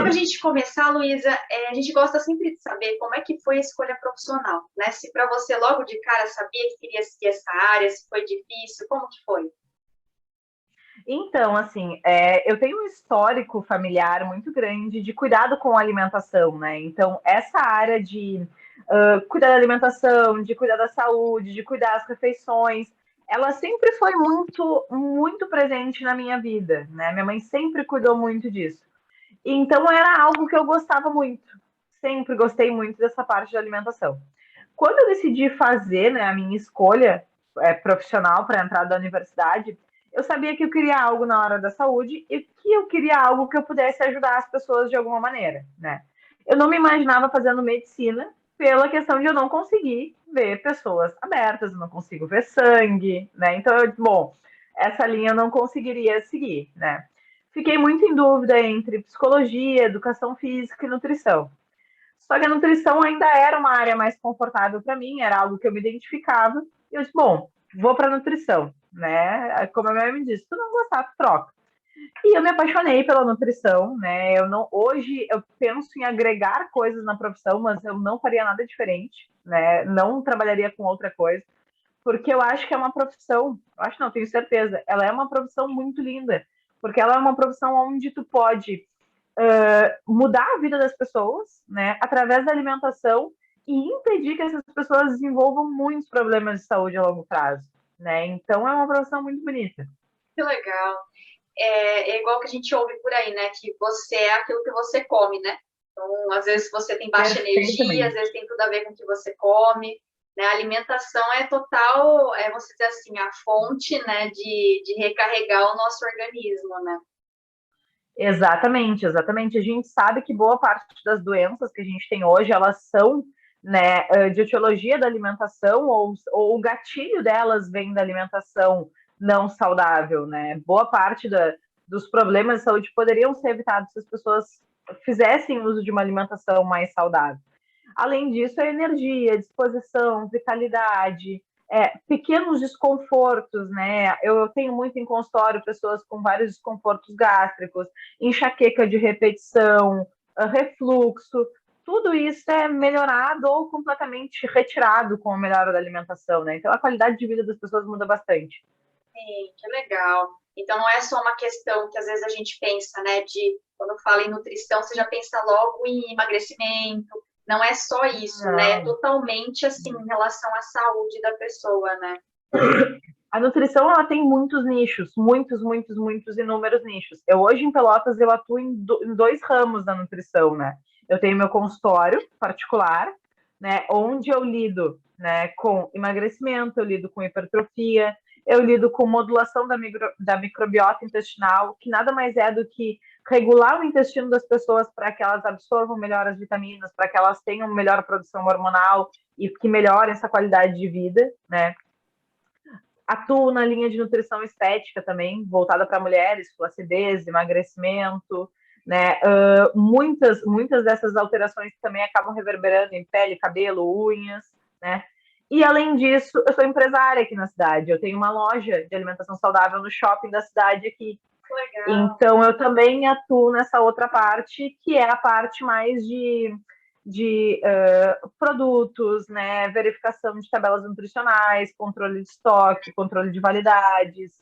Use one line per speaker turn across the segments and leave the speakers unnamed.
para a gente começar, Luísa, a gente gosta sempre de saber como é que foi a escolha profissional, né? Se para você logo de cara sabia que queria seguir essa área, se foi difícil, como que foi?
Então, assim, eu tenho um histórico familiar muito grande de cuidado com a alimentação, né? Então, essa área de cuidar da alimentação, de cuidar da saúde, de cuidar das refeições, ela sempre foi muito, muito presente na minha vida, né? Minha mãe sempre cuidou muito disso. Então, era algo que eu gostava muito. Sempre gostei muito dessa parte da alimentação. Quando eu decidi fazer, né, a minha escolha profissional para entrar da universidade, eu sabia que eu queria algo na área da saúde e que eu queria algo que eu pudesse ajudar as pessoas de alguma maneira, né? Eu não me imaginava fazendo medicina pela questão de eu não conseguir ver pessoas abertas, eu não consigo ver sangue, né? Então, bom, essa linha eu não conseguiria seguir, né? Fiquei muito em dúvida entre psicologia, educação física e nutrição. Só que a nutrição ainda era uma área mais confortável para mim, era algo que eu me identificava. E eu disse, bom, vou para nutrição, né? Como a minha mãe me disse, tu não gostar, tu troca. E eu me apaixonei pela nutrição, né? Eu não, hoje eu penso em agregar coisas na profissão, mas eu não faria nada diferente, né? Não trabalharia com outra coisa, porque eu acho que é uma profissão, eu acho não, tenho certeza, ela é uma profissão muito linda, porque ela é uma profissão onde tu pode mudar a vida das pessoas, né, através da alimentação e impedir que essas pessoas desenvolvam muitos problemas de saúde a longo prazo, né? Então é uma profissão muito bonita.
Que legal. É igual que a gente ouve por aí, né? Que você é aquilo que você come, né? Então, às vezes você tem baixa energia, às
Perfeitamente.
vezes tem tudo a ver com o que você come. Né? A alimentação é total, você dizer assim, a fonte, né, de recarregar o nosso organismo, né?
Exatamente, exatamente. A gente sabe que boa parte das doenças que a gente tem hoje, elas são, né, de etiologia da alimentação ou o gatilho delas vem da alimentação não saudável, né? Boa parte dos problemas de saúde poderiam ser evitados se as pessoas fizessem uso de uma alimentação mais saudável. Além disso, a energia, disposição, vitalidade, pequenos desconfortos, né? Eu tenho muito em consultório pessoas com vários desconfortos gástricos, enxaqueca de repetição, refluxo. Tudo isso é melhorado ou completamente retirado com a melhora da alimentação, né? Então a qualidade de vida das pessoas muda bastante.
Sim, que legal. Então não é só uma questão que às vezes a gente pensa, né, de quando fala em nutrição, você já pensa logo em emagrecimento. Não é só isso, né? É
Não.
totalmente assim em relação à saúde da pessoa, né?
A nutrição ela tem muitos nichos, muitos, muitos, muitos inúmeros nichos. Eu hoje em Pelotas eu atuo em dois ramos da nutrição, né? Eu tenho meu consultório particular, né, onde eu lido, né, com emagrecimento, eu lido com hipertrofia, eu lido com modulação da microbiota intestinal, que nada mais é do que regular o intestino das pessoas para que elas absorvam melhor as vitaminas, para que elas tenham melhor produção hormonal e que melhorem essa qualidade de vida, né? Atuo na linha de nutrição estética também, voltada para mulheres, flacidez, emagrecimento, né? Muitas dessas alterações também acabam reverberando em pele, cabelo, unhas, né? E além disso, eu sou empresária aqui na cidade. Eu tenho uma loja de alimentação saudável no shopping da cidade aqui.
Legal.
Então, eu também atuo nessa outra parte, que é a parte mais de produtos, né, verificação de tabelas nutricionais, controle de estoque, controle de validades,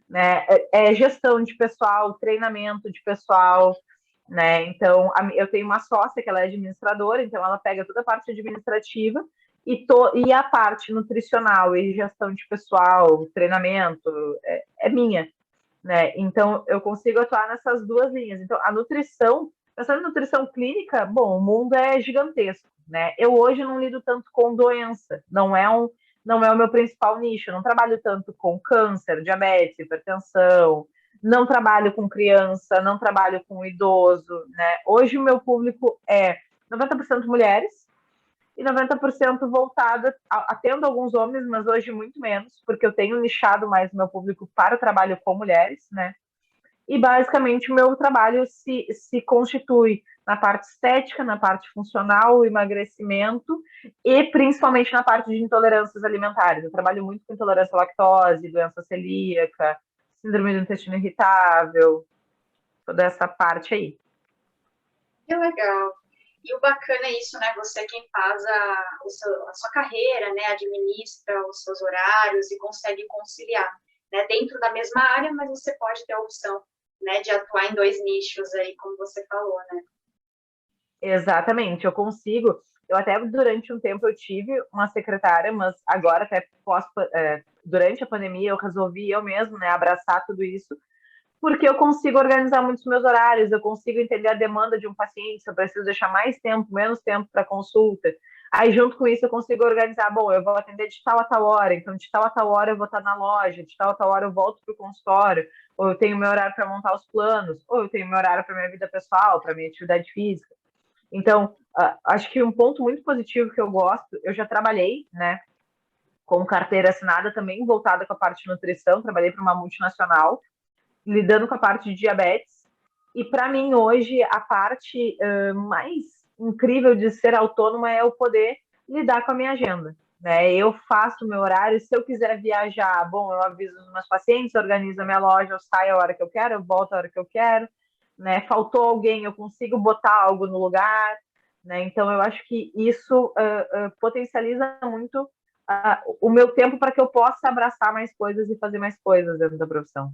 né, gestão de pessoal, treinamento de pessoal, né, então eu tenho uma sócia que ela é administradora, então ela pega toda a parte administrativa e a parte nutricional e gestão de pessoal, treinamento, é minha, né? Então, eu consigo atuar nessas duas linhas. Então, a nutrição, pensando em nutrição clínica, bom, o mundo é gigantesco, né? Eu hoje não lido tanto com doença, não é o meu principal nicho. Eu não trabalho tanto com câncer, diabetes, hipertensão, não trabalho com criança, não trabalho com idoso, né? Hoje o meu público é 90% mulheres, e 90% voltada, atendo alguns homens, mas hoje muito menos, porque eu tenho nichado mais o meu público para o trabalho com mulheres, né? E basicamente o meu trabalho se constitui na parte estética, na parte funcional, emagrecimento e principalmente na parte de intolerâncias alimentares. Eu trabalho muito com intolerância à lactose, doença celíaca, síndrome do intestino irritável, toda essa parte aí.
legal. E o bacana é isso, né? Você é quem faz a sua carreira, né? Administra os seus horários e consegue conciliar, né? Dentro da mesma área, mas você pode ter a opção, né? De atuar em dois nichos aí, como você falou, né?
Exatamente, eu consigo. Eu até durante um tempo eu tive uma secretária, mas agora até durante a pandemia eu resolvi eu mesmo, né, abraçar tudo isso, porque eu consigo organizar muitos meus horários, eu consigo entender a demanda de um paciente, se eu preciso deixar mais tempo, menos tempo para consulta. Aí, junto com isso, eu consigo organizar, bom, eu vou atender de tal a tal hora, então de tal a tal hora eu vou estar na loja, de tal a tal hora eu volto para o consultório, ou eu tenho meu horário para montar os planos, ou eu tenho meu horário para minha vida pessoal, para minha atividade física. Então, acho que um ponto muito positivo que eu gosto, eu já trabalhei, né, com carteira assinada também, voltada com a parte de nutrição, trabalhei para uma multinacional, lidando com a parte de diabetes. E para mim, hoje, a parte mais incrível de ser autônoma é o poder lidar com a minha agenda. Né? Eu faço o meu horário, se eu quiser viajar, bom, eu aviso os meus pacientes, organizo a minha loja, eu saio a hora que eu quero, eu volto a hora que eu quero. Né? Faltou alguém, eu consigo botar algo no lugar. Né? Então, eu acho que isso potencializa muito o meu tempo para que eu possa abraçar mais coisas e fazer mais coisas dentro da profissão.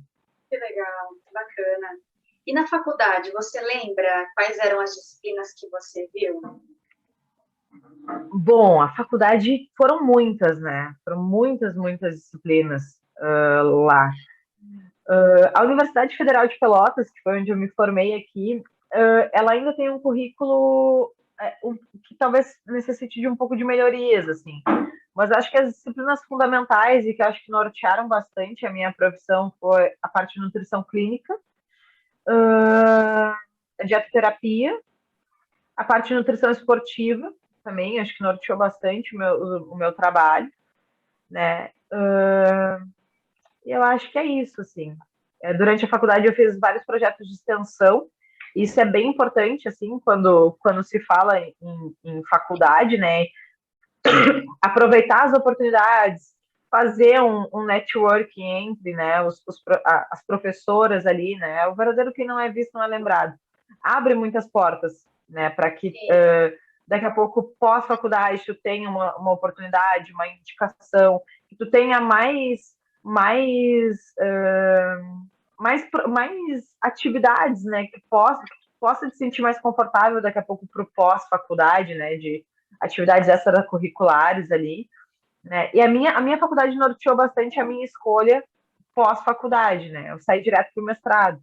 Que legal, que bacana. E na faculdade, você lembra quais eram as disciplinas que você viu?
Bom, a faculdade foram muitas, né? Foram muitas disciplinas lá. A Universidade Federal de Pelotas, que foi onde eu me formei aqui, ela ainda tem um currículo que talvez necessite de um pouco de melhorias, assim. Mas acho que as disciplinas fundamentais e que acho que nortearam bastante a minha profissão foi a parte de nutrição clínica, a dietoterapia, a parte de nutrição esportiva também, acho que norteou bastante o meu trabalho, né? E eu acho que é isso, assim. Durante a faculdade eu fiz vários projetos de extensão, isso é bem importante, assim, quando se fala em faculdade, né? Aproveitar as oportunidades, fazer um networking entre, né, as professoras ali, né? O verdadeiro que não é visto não é lembrado. Abre muitas portas, né, para que daqui a pouco, pós-faculdade, tu tenha uma oportunidade, uma indicação, que tu tenha mais atividades, né, que possa te sentir mais confortável daqui a pouco para o pós-faculdade, né, de atividades extracurriculares ali, né, e a minha faculdade norteou bastante a minha escolha pós-faculdade, né, eu saí direto para o mestrado.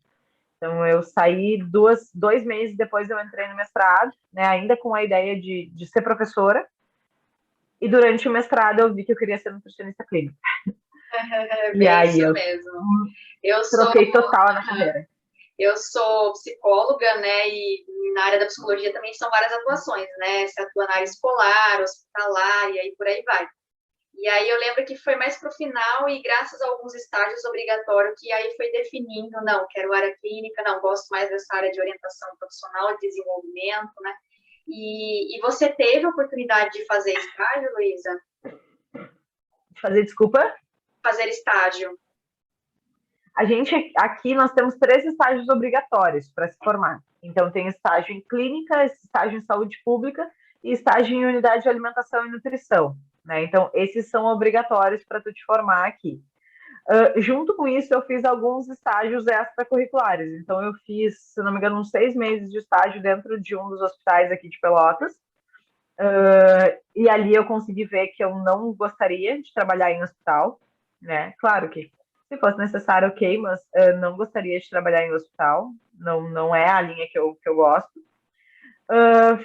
Então, eu saí 2 meses depois eu entrei no mestrado, né, ainda com a ideia de ser professora. E durante o mestrado eu vi que eu queria ser nutricionista clínica. E
Bem
aí
isso
eu
mesmo. Eu sou,
troquei total na carreira.
eu sou psicóloga, né? E na área da psicologia também são várias atuações, né? Você atua na área escolar, hospitalar e aí por aí vai. E aí eu lembro que foi mais para o final e graças a alguns estágios obrigatórios que aí foi definindo, não, quero área clínica, não, gosto mais dessa área de orientação profissional, de desenvolvimento, né? E você teve a oportunidade de fazer estágio, Luísa?
Fazer desculpa?
Fazer estágio.
A gente aqui nós temos 3 estágios obrigatórios para se formar. Então tem estágio em clínica, estágio em saúde pública e estágio em unidade de alimentação e nutrição. Né? Então esses são obrigatórios para tu te formar aqui. Junto com isso, eu fiz alguns estágios extracurriculares. Então, eu fiz, se não me engano, uns 6 meses de estágio dentro de um dos hospitais aqui de Pelotas. E ali eu consegui ver que eu não gostaria de trabalhar em hospital, né? Claro que se fosse necessário, ok, mas não gostaria de trabalhar em hospital. Não é a linha que eu gosto.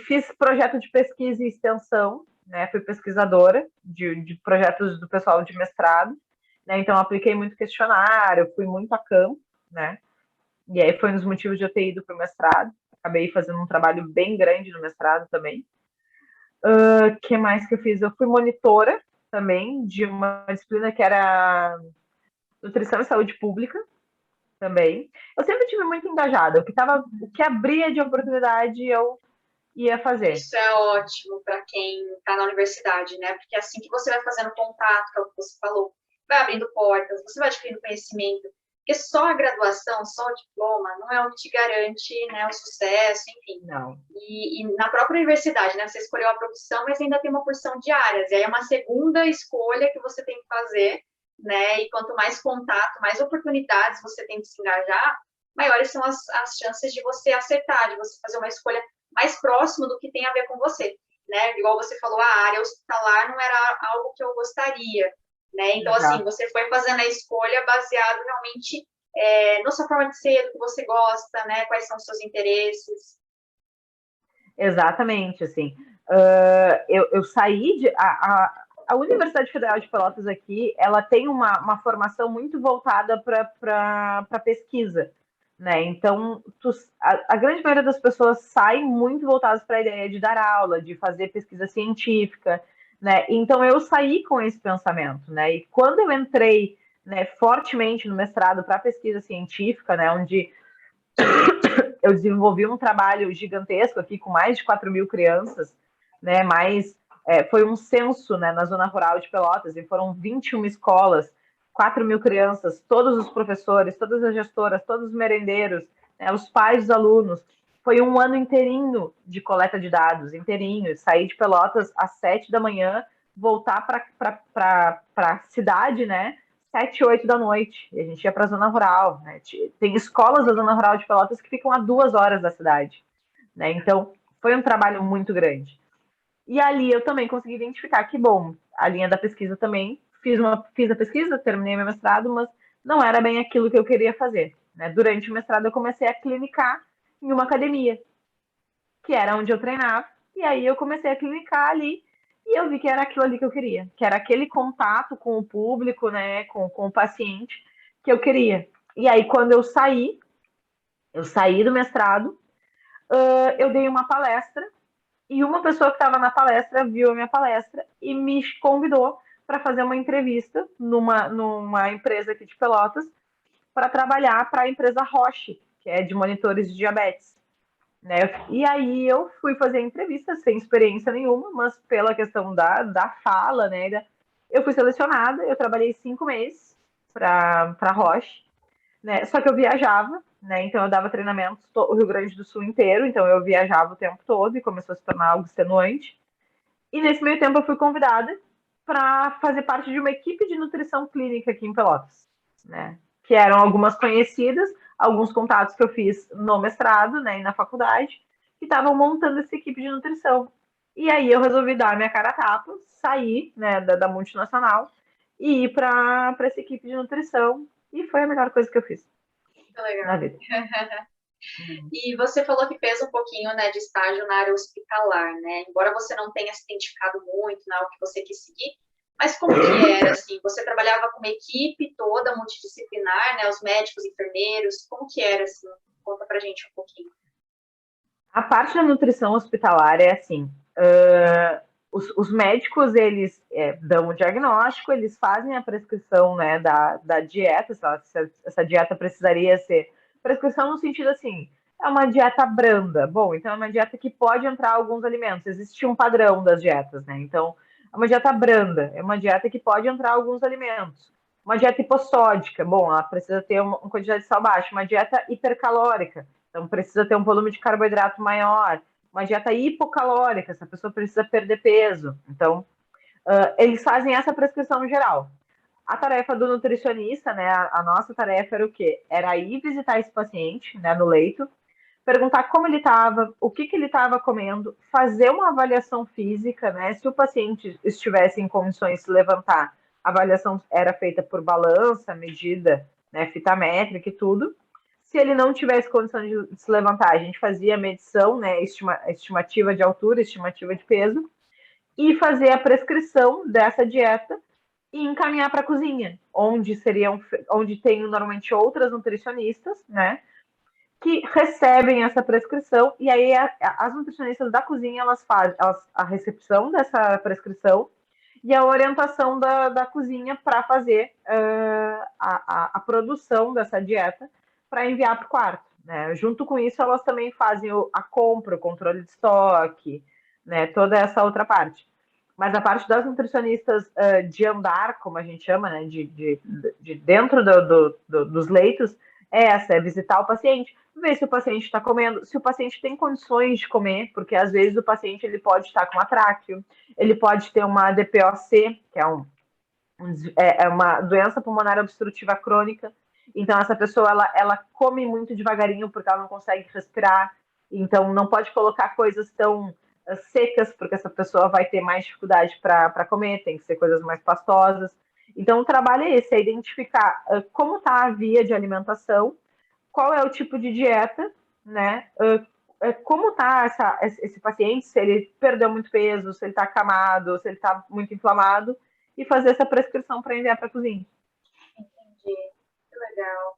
Fiz projeto de pesquisa e extensão, né? Fui pesquisadora de projetos do pessoal de mestrado. Né? Então, apliquei muito questionário, fui muito a campo, né? E aí foi um dos motivos de eu ter ido para o mestrado. Acabei fazendo um trabalho bem grande no mestrado também. Que mais que eu fiz? Eu fui monitora também de uma disciplina que era nutrição e saúde pública também. Eu sempre tive muito engajada. O que abria de oportunidade eu ia fazer.
Isso é ótimo para quem está na universidade, né? Porque assim que você vai fazendo contato, que é o que você falou, vai abrindo portas, você vai adquirindo conhecimento. Porque só a graduação, só o diploma, não é o que te garante, né, o sucesso, enfim.
Não.
E na própria universidade, né, você escolheu a profissão, mas ainda tem uma porção de áreas, e aí é uma segunda escolha que você tem que fazer, né, e quanto mais contato, mais oportunidades você tem de se engajar, maiores são as chances de você acertar, de você fazer uma escolha mais próxima do que tem a ver com você, né, igual você falou, a área hospitalar não era algo que eu gostaria, né, então, assim,
Exato.
você foi fazendo a escolha baseado realmente na sua forma de ser, do que você gosta, né, quais são os seus interesses.
Exatamente, assim. Eu saí de. A Universidade Federal de Pelotas aqui, ela tem uma formação muito voltada para pesquisa, né? Então, a grande maioria das pessoas sai muito voltadas para a ideia de dar aula, de fazer pesquisa científica, né? Então, eu saí com esse pensamento, né? E quando eu entrei, né, fortemente no mestrado para pesquisa científica, né, onde eu desenvolvi um trabalho gigantesco aqui com mais de 4.000 crianças, né? Foi um censo, né, na zona rural de Pelotas e foram 21 escolas, 4.000 crianças, todos os professores, todas as gestoras, todos os merendeiros, né, os pais dos alunos. Foi um ano inteirinho de coleta de dados, inteirinho. Sair de Pelotas às 7 da manhã, voltar para a cidade, né? 7, 8 da noite. E a gente ia para a zona rural. Né? Tem escolas da zona rural de Pelotas que ficam a 2 horas da cidade. Né? Então, foi um trabalho muito grande. E ali eu também consegui identificar que, bom, a linha da pesquisa também, fiz a pesquisa, terminei meu mestrado, mas não era bem aquilo que eu queria fazer. Né? Durante o mestrado eu comecei a clinicar em uma academia, que era onde eu treinava, e aí eu comecei a clinicar ali e eu vi que era aquilo ali que eu queria, que era aquele contato com o público, né, com o paciente que eu queria. E aí quando eu saí do mestrado, eu dei uma palestra e uma pessoa que estava na palestra viu a minha palestra e me convidou para fazer uma entrevista numa empresa aqui de Pelotas para trabalhar para a empresa Roche, que é de monitores de diabetes. Né? E aí eu fui fazer a entrevista sem experiência nenhuma, mas pela questão da fala, né? Eu fui selecionada, eu trabalhei 5 meses para Roche, né? Só que eu viajava, né? Então eu dava treinamentos o Rio Grande do Sul inteiro, então eu viajava o tempo todo e começou a se tornar algo extenuante. E nesse meio tempo eu fui convidada para fazer parte de uma equipe de nutrição clínica aqui em Pelotas, né? Que eram algumas conhecidas, alguns contatos que eu fiz no mestrado, né, e na faculdade, que estavam montando essa equipe de nutrição. E aí eu resolvi dar minha cara a tapa, sair, né, da multinacional e ir para essa equipe de nutrição. E foi a melhor coisa que eu fiz
Muito legal.
na vida.
E você falou que fez um pouquinho, né, de estágio na área hospitalar, né? Embora você não tenha se identificado muito na o que você quis seguir, mas como que era, assim? Você trabalhava com uma equipe toda multidisciplinar, né? Os médicos, enfermeiros, como que era, assim? Conta pra gente um pouquinho.
A parte da nutrição hospitalar é assim, os médicos, eles dão o diagnóstico, eles fazem a prescrição, né, da dieta, se essa dieta precisaria ser prescrição no sentido assim, é uma dieta branda. Bom, então é uma dieta que pode entrar alguns alimentos. Existe um padrão das dietas, né? Então, é uma dieta branda, é uma dieta que pode entrar alguns alimentos. Uma dieta hipossódica, bom, ela precisa ter uma quantidade de sal baixa. Uma dieta hipercalórica, então precisa ter um volume de carboidrato maior. Uma dieta hipocalórica, essa pessoa precisa perder peso. Então, eles fazem essa prescrição geral. A tarefa do nutricionista, né, a nossa tarefa era o quê? Era ir visitar esse paciente, né, no leito, perguntar como ele estava, o que ele estava comendo, fazer uma avaliação física, né? Se o paciente estivesse em condições de se levantar, a avaliação era feita por balança, medida, né, fita métrica e tudo. Se ele não tivesse condição de se levantar, a gente fazia a medição, né, estimativa de altura, estimativa de peso, e fazer a prescrição dessa dieta e encaminhar para a cozinha, onde tem normalmente outras nutricionistas, né, que recebem essa prescrição e aí as nutricionistas da cozinha elas fazem a recepção dessa prescrição e a orientação da cozinha para fazer a produção dessa dieta para enviar para o quarto. Né? Junto com isso, elas também fazem a compra, o controle de estoque, né? Toda essa outra parte. Mas a parte das nutricionistas de andar, como a gente chama, né, de dentro dos leitos, é essa, é visitar o paciente, ver se o paciente está comendo, se o paciente tem condições de comer, porque às vezes o paciente ele pode estar com atráqueo, ele pode ter uma DPOC, que é uma doença pulmonar obstrutiva crônica. Então, essa pessoa, ela come muito devagarinho porque ela não consegue respirar. Então, não pode colocar coisas tão secas, porque essa pessoa vai ter mais dificuldade para comer, tem que ser coisas mais pastosas. Então, o trabalho é esse, é identificar como está a via de alimentação, qual é o tipo de dieta, né? Como está esse paciente, se ele perdeu muito peso, se ele está acamado, se ele está muito inflamado, e fazer essa prescrição para enviar para a cozinha.
Entendi. Que legal.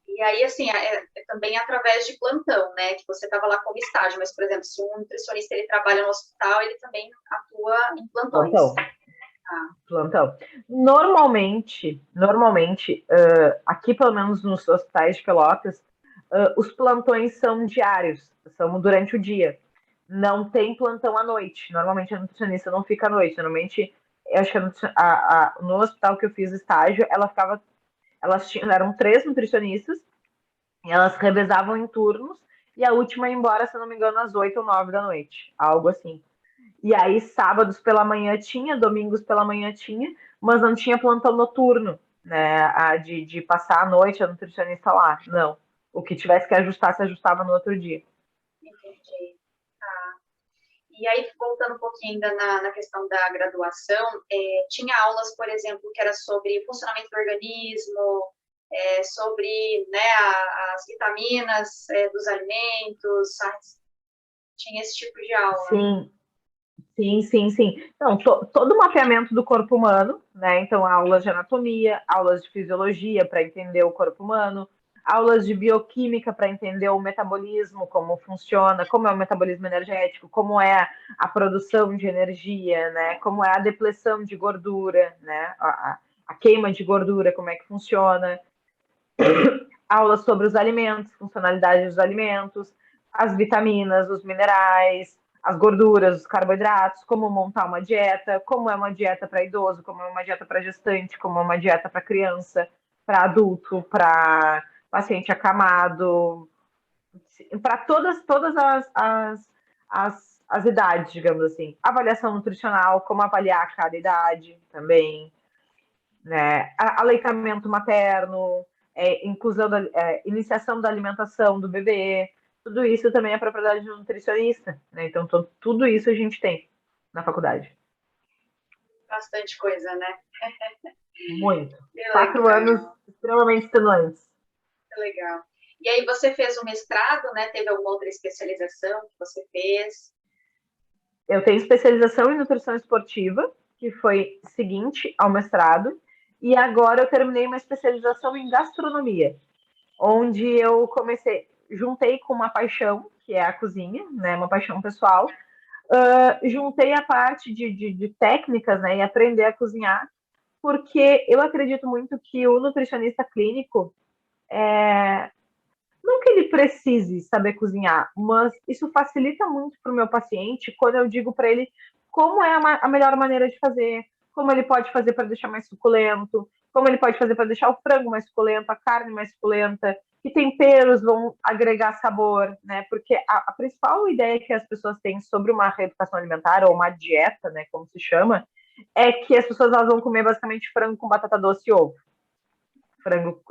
E aí, assim, é também através de plantão, né? Que você estava lá como estágio, mas, por exemplo, se um nutricionista ele trabalha no hospital, ele também atua em plantões.
Plantão. Plantão. Normalmente, aqui pelo menos nos hospitais de Pelotas, os plantões são diários, são durante o dia. Não tem plantão à noite. Normalmente a nutricionista não fica à noite. Normalmente, eu acho que no hospital que eu fiz estágio, eram 3 nutricionistas, e elas revezavam em turnos, e a última ia embora, se eu não me engano, às 8 ou 9 da noite, algo assim. E aí, sábados pela manhã tinha, domingos pela manhã tinha, mas não tinha plantão noturno, né? De passar a noite a nutricionista lá. Não. O que tivesse que ajustar, se ajustava no outro dia.
Entendi. Tá. E aí, voltando um pouquinho ainda na questão da graduação, tinha aulas, por exemplo, que era sobre funcionamento do organismo, sobre, né, as vitaminas dos alimentos, tinha esse tipo de aula.
Sim, sim. Então, todo o mapeamento do corpo humano, né? Então, aulas de anatomia, aulas de fisiologia para entender o corpo humano, aulas de bioquímica para entender o metabolismo, como funciona, como é o metabolismo energético, como é a produção de energia, né? Como é a depressão de gordura, né? A queima de gordura, como é que funciona. Aulas sobre os alimentos, funcionalidade dos alimentos, as vitaminas, os minerais, as gorduras, os carboidratos, como montar uma dieta, como é uma dieta para idoso, como é uma dieta para gestante, como é uma dieta para criança, para adulto, para paciente acamado, para todas as idades, digamos assim. Avaliação nutricional, como avaliar cada idade também, né? Aleitamento materno, inclusão iniciação da alimentação do bebê, tudo isso também é propriedade do nutricionista, né? Então, tudo isso a gente tem na faculdade.
Bastante coisa, né?
Muito.
Que
4 anos
legal.
extremamente estimulantes.
Que legal. E aí você fez o mestrado, né? Teve alguma outra especialização que você fez?
Eu tenho especialização em nutrição esportiva, que foi seguinte ao mestrado, e agora eu terminei uma especialização em gastronomia, onde eu juntei com uma paixão, que é a cozinha, né, uma paixão pessoal, juntei a parte de técnicas, né, e aprender a cozinhar, porque eu acredito muito que o nutricionista clínico, não que ele precise saber cozinhar, mas isso facilita muito para o meu paciente quando eu digo para ele como é a melhor maneira de fazer, como ele pode fazer para deixar mais suculento, como ele pode fazer para deixar o frango mais suculento, a carne mais suculenta, que temperos vão agregar sabor, né? Porque a principal ideia que as pessoas têm sobre uma reeducação alimentar ou uma dieta, né, como se chama, é que as pessoas elas vão comer basicamente frango com batata doce e ovo. Frango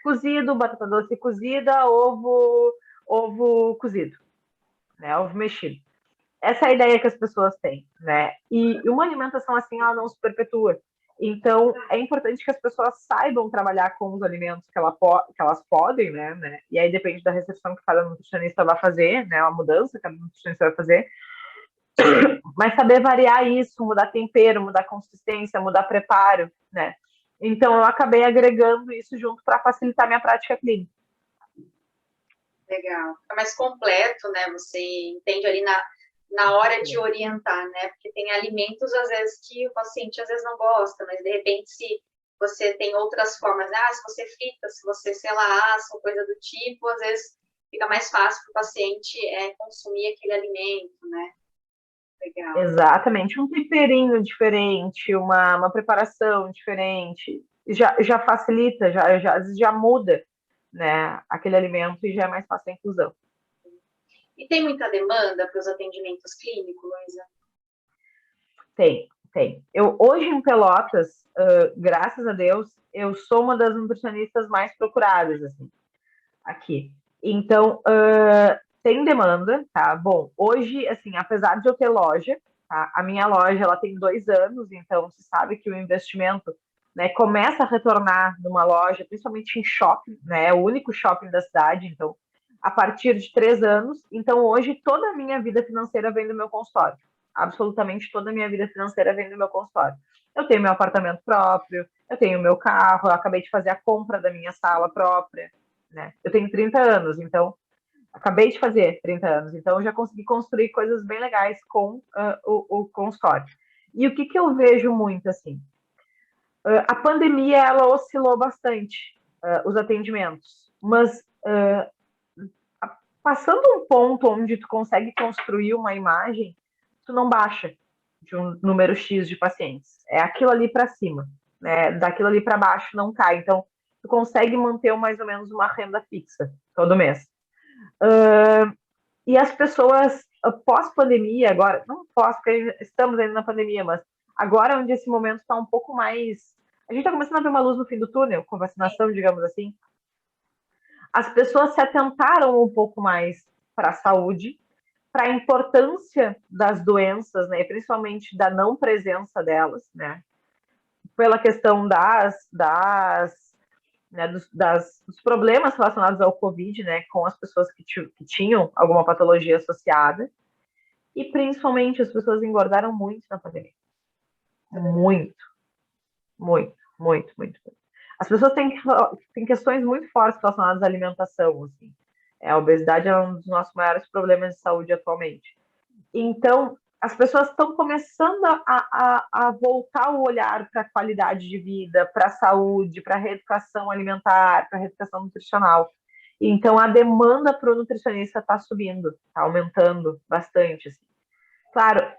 cozido, batata doce cozida, ovo cozido, né? Ovo mexido. Essa é a ideia que as pessoas têm, né? E uma alimentação assim, ela não se perpetua. Então, é importante que as pessoas saibam trabalhar com os alimentos que elas podem, né? E aí depende da recepção que cada nutricionista vai fazer, né? A mudança que cada nutricionista vai fazer. Mas saber variar isso, mudar tempero, mudar consistência, mudar preparo, né? Então, eu acabei agregando isso junto para facilitar minha prática clínica.
Legal. Fica mais completo, né? Você entende ali na hora de orientar, né? Porque tem alimentos, às vezes, que o paciente às vezes não gosta, mas de repente, se você tem outras formas, né? Se você frita, se você, sei lá, assa ou coisa do tipo, às vezes fica mais fácil para o paciente consumir aquele alimento, né? Legal.
Exatamente, um temperinho diferente, uma preparação diferente, já facilita, já muda, né, aquele alimento e já é mais fácil a inclusão.
E tem muita demanda para os atendimentos clínicos, Luísa?
Tem. Eu, hoje em Pelotas, graças a Deus, eu sou uma das nutricionistas mais procuradas, assim, aqui. Então, tem demanda, tá? Bom, hoje, assim, apesar de eu ter loja, tá? A minha loja, ela tem 2 anos, então se sabe que o investimento, né, começa a retornar numa loja, principalmente em shopping, né? É o único shopping da cidade, então, a partir de 3 anos. Então, hoje, toda a minha vida financeira vem do meu consultório. Absolutamente toda a minha vida financeira vem do meu consultório. Eu tenho meu apartamento próprio, eu tenho meu carro, eu acabei de fazer a compra da minha sala própria, né? Eu tenho 30 anos, então acabei de fazer 30 anos, então eu já consegui construir coisas bem legais com o consultório. E o que, que eu vejo muito assim? A pandemia ela oscilou bastante os atendimentos, mas passando um ponto onde tu consegue construir uma imagem, tu não baixa de um número X de pacientes. É aquilo ali para cima, né? Daquilo ali para baixo não cai. Então, tu consegue manter mais ou menos uma renda fixa todo mês. E as pessoas, pós-pandemia, agora, não pós, porque estamos ainda na pandemia, mas agora onde esse momento está um pouco mais. A gente está começando a ver uma luz no fim do túnel, com vacinação, digamos assim. As pessoas se atentaram um pouco mais para a saúde, para a importância das doenças, né, principalmente da não presença delas, né, pela questão né, dos problemas relacionados ao Covid, né, com as pessoas que tinham alguma patologia associada, e principalmente as pessoas engordaram muito na pandemia. Muito, muito, muito, muito. As pessoas têm questões muito fortes relacionadas à alimentação, assim. A obesidade é um dos nossos maiores problemas de saúde atualmente. Então, as pessoas estão começando a voltar o olhar para a qualidade de vida, para a saúde, para a reeducação alimentar, para a reeducação nutricional. Então, a demanda para o nutricionista está subindo, está aumentando bastante. Assim. Claro,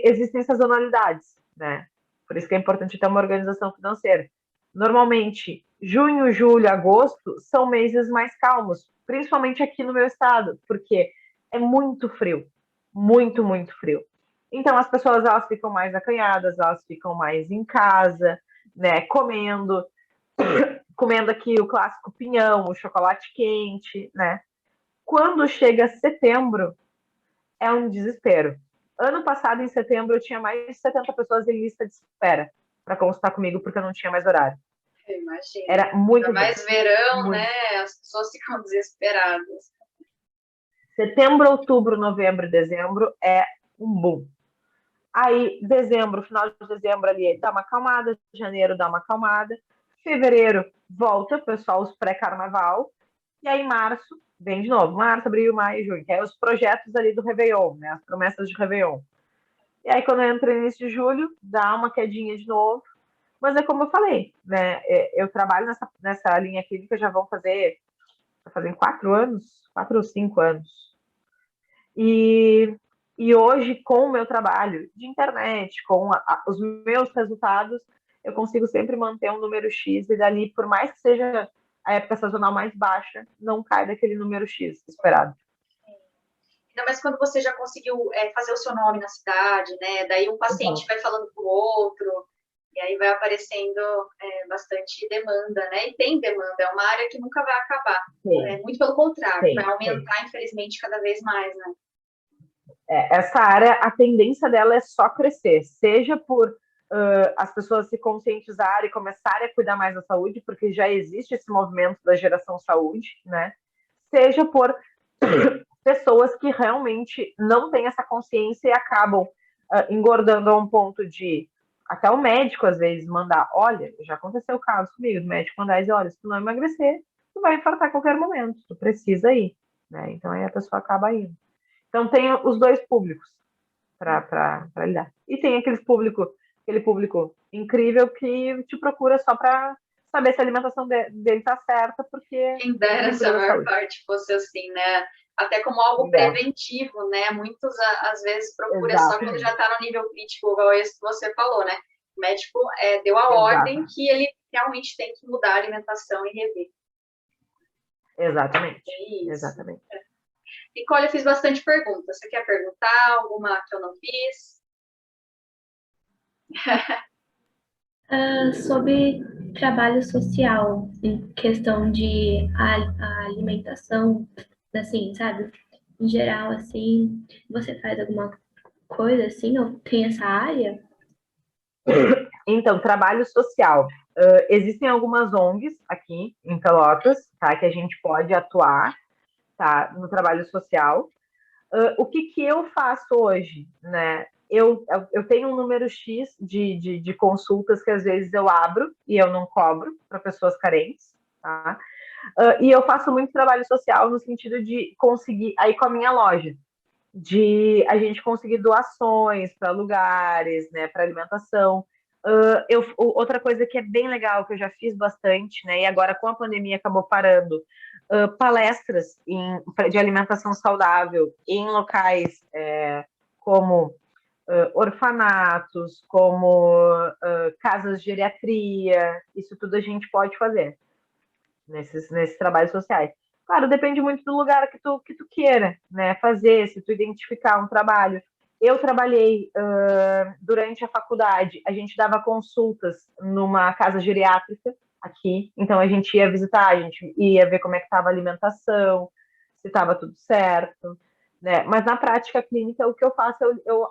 existem sazonalidades, né? Por isso que é importante ter uma organização financeira. Normalmente, junho, julho, agosto são meses mais calmos, principalmente aqui no meu estado, porque é muito frio, muito, muito frio. Então, as pessoas elas ficam mais acanhadas, elas ficam mais em casa, né, comendo aqui o clássico pinhão, o chocolate quente, né? Quando chega setembro, é um desespero. Ano passado, em setembro, eu tinha mais de 70 pessoas em lista de espera para consultar comigo, porque eu não tinha mais horário.
Imagina.
Era muito
Ainda mais
gente.
verão,
Muito.
né? As pessoas ficam desesperadas.
Setembro, outubro, novembro, dezembro é um boom. Aí, dezembro, final de dezembro ali dá uma acalmada, janeiro dá uma acalmada, fevereiro volta, pessoal, os pré-carnaval, e aí março vem de novo, março, abril, maio, junho, que é os projetos ali do Réveillon, né, as promessas de Réveillon. E aí, quando entra no início de julho, dá uma quedinha de novo, mas é como eu falei, né, eu trabalho nessa linha clínica já vão fazem 4 anos, 4 ou 5 anos, e hoje, com o meu trabalho de internet, com os meus resultados, eu consigo sempre manter um número X e dali, por mais que seja a época sazonal mais baixa, não cai daquele número X esperado.
Ainda mais quando você já conseguiu fazer o seu nome na cidade, né? Daí um paciente vai falando para o outro, e aí vai aparecendo bastante demanda, né? E tem demanda, é uma área que nunca vai acabar. Muito pelo contrário, vai aumentar, infelizmente, cada vez mais, né?
Essa área, a tendência dela é só crescer, seja por as pessoas se conscientizarem e começarem a cuidar mais da saúde, porque já existe esse movimento da geração saúde, né? Seja por pessoas que realmente não têm essa consciência e acabam engordando a um ponto de até o médico às vezes mandar, olha, já aconteceu o caso comigo, o médico mandar dizer, olha, se tu não emagrecer, tu vai infartar a qualquer momento, tu precisa ir, né? Então aí a pessoa acaba indo. Então tem os dois públicos para lidar. E tem aquele público incrível que te procura só para saber se a alimentação dele está certa, porque
quem dera se a maior parte fosse assim, né? até como algo
É,
preventivo, né? Muitos, às vezes, procura só quando já
exatamente,
está no nível crítico, igual esse que você falou, né? O médico deu a ordem
exata,
que ele realmente tem que mudar a alimentação e rever.
exatamente,
É isso.
exatamente.
Nicole, eu fiz bastante perguntas. Você quer perguntar alguma que eu não fiz?
Sobre trabalho social, em questão de a alimentação, assim, sabe? Em geral, assim, você faz alguma coisa assim, ou tem essa área?
Então, trabalho social. Existem algumas ONGs aqui em Pelotas, tá, que a gente pode atuar, tá, no trabalho social. O que que eu faço hoje, né? Eu tenho um número X de consultas que às vezes eu abro e eu não cobro para pessoas carentes, tá? E eu faço muito trabalho social no sentido de conseguir, aí com a minha loja, de a gente conseguir doações para lugares, né, para alimentação. Outra coisa que é bem legal, que eu já fiz bastante, né, e agora com a pandemia acabou parando, palestras de alimentação saudável em locais como orfanatos, como casas de geriatria, isso tudo a gente pode fazer nesses trabalhos sociais. Claro, depende muito do lugar que tu queira, né, fazer, se tu identificar um trabalho. Eu trabalhei durante a faculdade, a gente dava consultas numa casa geriátrica aqui, então a gente ia visitar, a gente ia ver como é que estava a alimentação, se estava tudo certo, né? Mas na prática clínica, o que eu faço,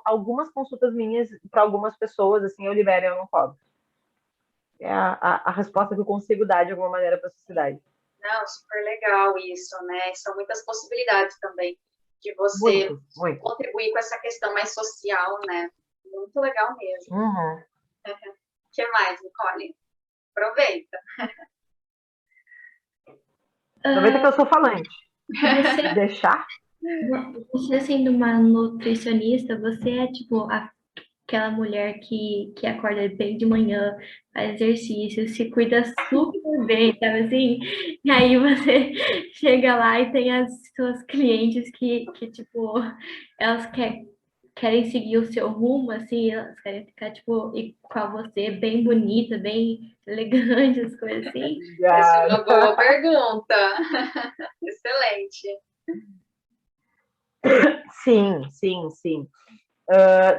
algumas consultas minhas para algumas pessoas, assim, eu libero e eu não cobro. É a resposta que eu consigo dar de alguma maneira para a sociedade.
Não, super legal isso, né? São muitas possibilidades também de você
Muito, muito.
contribuir com essa questão mais social, né? Muito legal mesmo.
Uhum.
O que mais, Nicole? Aproveita.
Aproveita que eu sou falante.
Você,
Deixar?
você sendo uma nutricionista, você é tipo aquela mulher que acorda bem de manhã, faz exercício, se cuida super bem, sabe assim? E aí você chega lá e tem as suas clientes que tipo, elas querem seguir o seu rumo, assim, elas querem ficar, tipo, igual você, bem bonita, bem elegante, as coisas assim.
Essa é uma boa
Obrigada.
pergunta. Excelente.
Sim, sim, sim.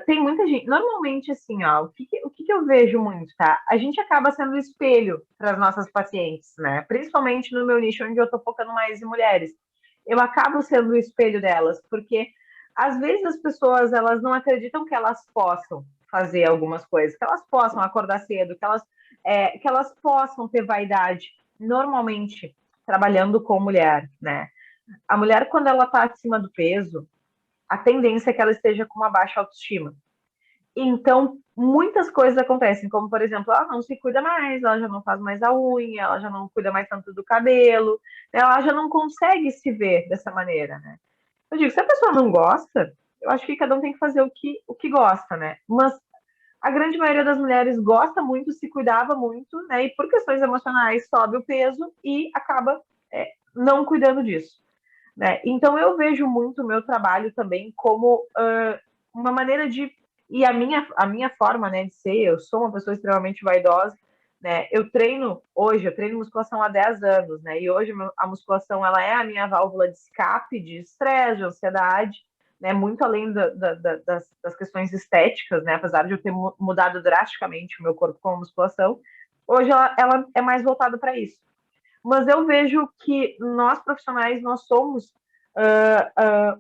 Tem muita gente. Normalmente, assim, ó, o que eu vejo muito, tá? A gente acaba sendo espelho para as nossas pacientes, né? Principalmente no meu nicho, onde eu tô focando mais em mulheres. Eu acabo sendo o espelho delas, porque às vezes as pessoas elas não acreditam que elas possam fazer algumas coisas, que elas possam acordar cedo, que elas possam ter vaidade. Normalmente, trabalhando com mulher, né? A mulher, quando ela está acima do peso, a tendência é que ela esteja com uma baixa autoestima. Então, muitas coisas acontecem, como, por exemplo, ela não se cuida mais, ela já não faz mais a unha, ela já não cuida mais tanto do cabelo, né? Ela já não consegue se ver dessa maneira, né? Eu digo, se a pessoa não gosta, eu acho que cada um tem que fazer o que gosta, né? Mas a grande maioria das mulheres gosta muito, se cuidava muito, né? E por questões emocionais sobe o peso e acaba não cuidando disso. Né? Então, eu vejo muito o meu trabalho também como uma maneira de. E a minha forma, né, de ser, eu sou uma pessoa extremamente vaidosa, né? Eu treino musculação há 10 anos, né? E hoje a musculação ela é a minha válvula de escape, de estresse, de ansiedade, né? Muito além das questões estéticas, né? Apesar de eu ter mudado drasticamente o meu corpo com a musculação, hoje ela é mais voltada para isso. Mas eu vejo que nós profissionais nós somos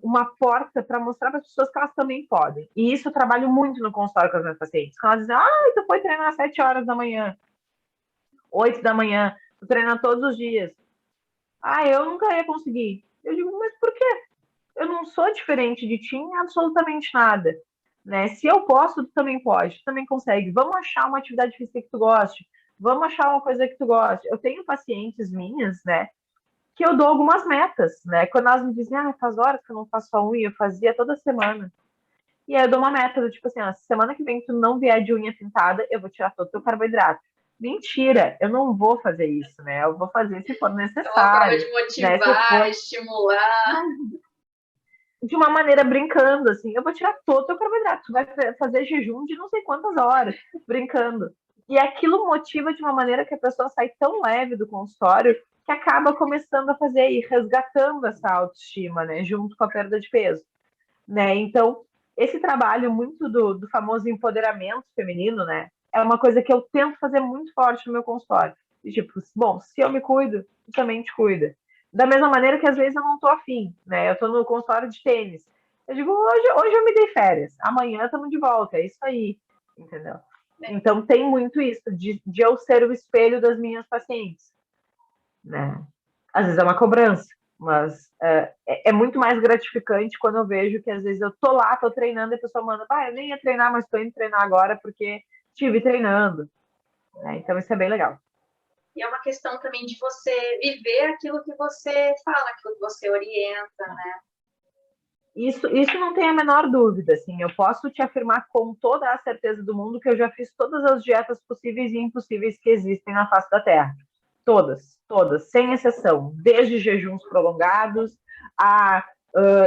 uma porta para mostrar para as pessoas que elas também podem. E isso eu trabalho muito no consultório com as minhas pacientes. Quando elas dizem, tu foi treinar às 7 horas da manhã, 8 da manhã, tu treina todos os dias. Eu nunca ia conseguir. Eu digo, mas por quê? Eu não sou diferente de ti em absolutamente nada. Né? Se eu posso, tu também pode, tu também consegue. Vamos achar uma atividade física que tu goste. Vamos achar uma coisa que tu goste. Eu tenho pacientes minhas, né, que eu dou algumas metas, né? Quando elas me dizem, faz horas que eu não faço a unha, eu fazia toda semana. E aí eu dou uma meta, do tipo assim, semana que vem tu não vier de unha pintada, eu vou tirar todo o teu carboidrato. Mentira, eu não vou fazer isso, né? Eu vou fazer se for
É uma forma
necessário,
de
né? Se
motivar,
for
estimular.
de uma maneira brincando, assim, eu vou tirar todo o teu carboidrato, tu vai fazer jejum de não sei quantas horas, brincando. E aquilo motiva de uma maneira que a pessoa sai tão leve do consultório que acaba começando a fazer e resgatando essa autoestima, né, junto com a perda de peso, né? Então, esse trabalho muito do famoso empoderamento feminino, né, é uma coisa que eu tento fazer muito forte no meu consultório. E, tipo, bom, se eu me cuido, tu também te cuida. Da mesma maneira que às vezes eu não tô afim, né? Eu tô no consultório de tênis. Eu digo, hoje eu me dei férias, amanhã estamos de volta, é isso aí, entendeu? Então tem muito isso, de eu ser o espelho das minhas pacientes, né? Às vezes é uma cobrança, mas é muito mais gratificante quando eu vejo que às vezes eu tô lá, tô treinando e a pessoa manda, eu nem ia treinar, mas tô indo treinar agora porque estive treinando, né? Então isso é bem legal.
E é uma questão também de você viver aquilo que você fala, aquilo que você orienta, né?
Isso não tem a menor dúvida, assim, eu posso te afirmar com toda a certeza do mundo que eu já fiz todas as dietas possíveis e impossíveis que existem na face da Terra. Todas, sem exceção, desde jejuns prolongados a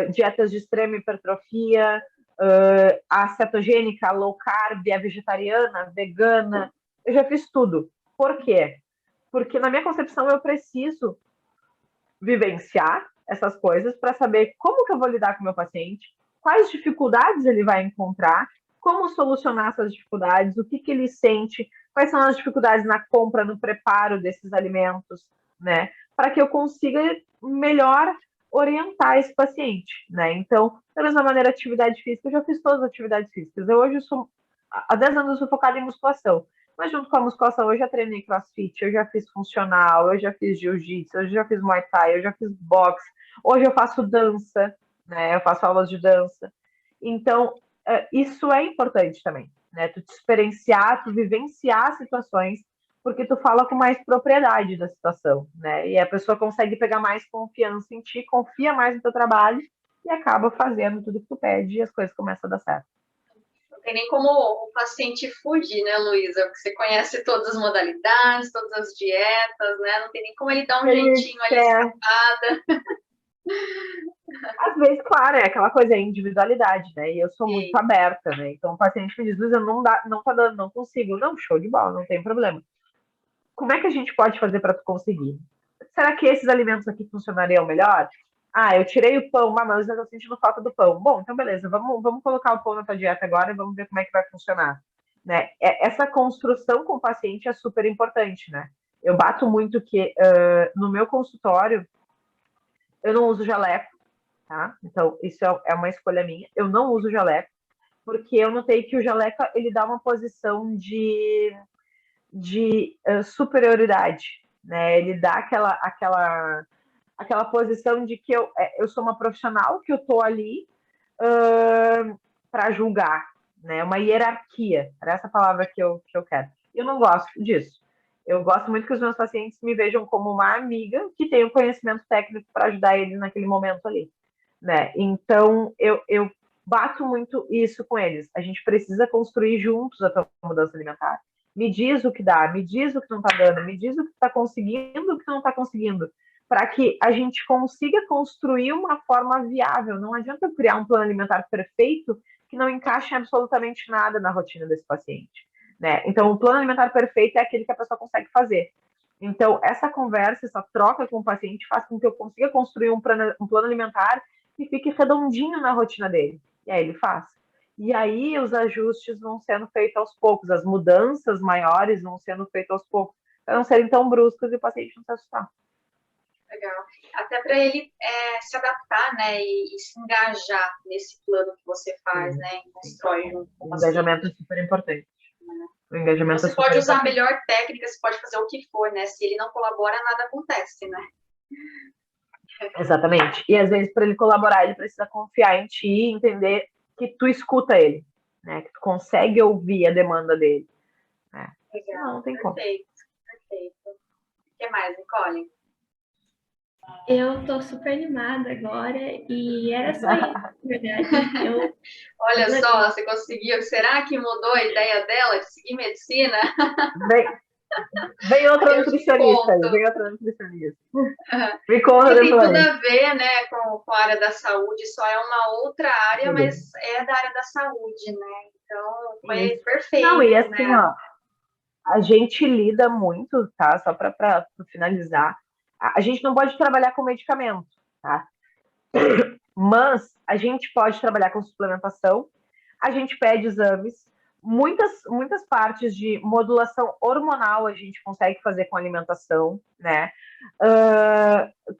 dietas de extrema hipertrofia, a cetogênica, a low carb, a vegetariana, a vegana, eu já fiz tudo. Por quê? Porque na minha concepção eu preciso vivenciar essas coisas para saber como que eu vou lidar com o meu paciente, quais dificuldades ele vai encontrar, como solucionar essas dificuldades, o que ele sente, quais são as dificuldades na compra, no preparo desses alimentos, né? Para que eu consiga melhor orientar esse paciente, né? Então, da mesma maneira, atividade física, eu já fiz todas as atividades físicas. Há 10 anos eu sou focada em musculação. Mas junto com a musculação, eu já treinei crossfit, eu já fiz funcional, eu já fiz jiu-jitsu, eu já fiz muay thai, eu já fiz boxe. Hoje eu faço dança, né? Eu faço aulas de dança. Então, isso é importante também, né? Tu te experienciar, tu vivenciar situações, porque tu fala com mais propriedade da situação, né? E a pessoa consegue pegar mais confiança em ti, confia mais no teu trabalho e acaba fazendo tudo que tu pede e as coisas começam a dar certo.
Não tem nem como o paciente fugir, né, Luísa? Porque você conhece todas as modalidades, todas as dietas, né? Não tem nem como ele dar um jeitinho ali escapada.
Às vezes, claro, é aquela coisa, é individualidade, né? E eu sou muito aberta, né? Então o paciente me diz, Luísa, não tá dando, não consigo. Não, show de bola, não tem problema. Como é que a gente pode fazer para tu conseguir? Será que esses alimentos aqui funcionariam melhor? Ah, eu tirei o pão, mas eu tô sentindo falta do pão. Bom, então beleza, vamos colocar o pão na tua dieta agora e vamos ver como é que vai funcionar. Né? Essa construção com o paciente é super importante, né? Eu bato muito que no meu consultório eu não uso jaleco, tá? Então isso é uma escolha minha. Eu não uso jaleco porque eu notei que o jaleco ele dá uma posição de superioridade, né? Ele dá aquela posição de que eu sou uma profissional, que eu estou ali para julgar, né? Uma hierarquia, era essa palavra que eu quero. Eu não gosto disso. Eu gosto muito que os meus pacientes me vejam como uma amiga que tem o conhecimento técnico para ajudar eles naquele momento ali, né? Então, eu bato muito isso com eles. A gente precisa construir juntos a tua mudança alimentar. Me diz o que dá, me diz o que não está dando, me diz o que está conseguindo, o que não está conseguindo, para que a gente consiga construir uma forma viável. Não adianta eu criar um plano alimentar perfeito que não encaixe em absolutamente nada na rotina desse paciente, né? Então, o plano alimentar perfeito é aquele que a pessoa consegue fazer. Então, essa conversa, essa troca com o paciente faz com que eu consiga construir um plano alimentar que fique redondinho na rotina dele. E aí ele faz. E aí os ajustes vão sendo feitos aos poucos, as mudanças maiores vão sendo feitas aos poucos, para não serem tão bruscas e o paciente não se assustar.
Legal. Até para ele se adaptar, né, e se engajar nesse plano que você faz, né, e constrói junto com
o engajamento é super importante. O engajamento
você pode usar a melhor técnica, você pode fazer o que for, né? Se ele não colabora, nada acontece, né?
Exatamente. E às vezes, para ele colaborar, ele precisa confiar em ti e entender que tu escuta ele, né? Que tu consegue ouvir a demanda dele.
Né? Legal.
Não tem como.
Perfeito. O que mais, Nicole?
Eu tô super animada agora e era só isso, na verdade.
Olha só, você conseguiu. Será que mudou a ideia dela de seguir medicina?
Vem outra
Eu te
nutricionista,
conto.
vem outra nutricionista. Me conta
Porque tem tudo
depois.
a ver, né, com a área da saúde, só é uma outra área, mas é da área da saúde, né? Então, foi
Isso. Não, e
perfeito,
assim,
né?
ó, a gente lida muito, tá? Só para finalizar, a gente não pode trabalhar com medicamento, tá? Mas a gente pode trabalhar com suplementação, a gente pede exames, muitas partes de modulação hormonal a gente consegue fazer com alimentação, né? Uh,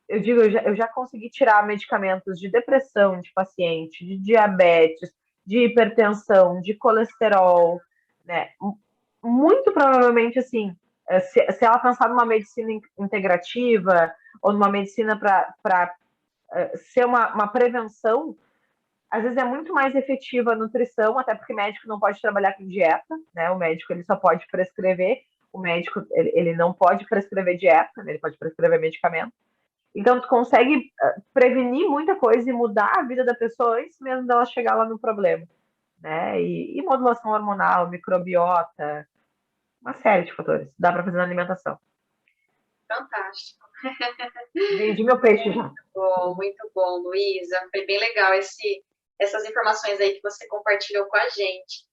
eu digo, eu já consegui tirar medicamentos de depressão de paciente, de diabetes, de hipertensão, de colesterol, né? Muito provavelmente, assim, se ela pensar numa medicina integrativa ou numa medicina para ser uma prevenção, às vezes é muito mais efetiva a nutrição, até porque médico não pode trabalhar com dieta, né? O médico ele só pode prescrever, o médico ele não pode prescrever dieta, né? Ele pode prescrever medicamento. Então, tu consegue prevenir muita coisa e mudar a vida da pessoa antes mesmo dela chegar lá no problema, né? E modulação hormonal, microbiota, uma série de fatores. Dá para fazer na alimentação.
Fantástico.
Vendi meu peixe já.
Muito bom, Luísa. Foi bem legal essas informações aí que você compartilhou com a gente.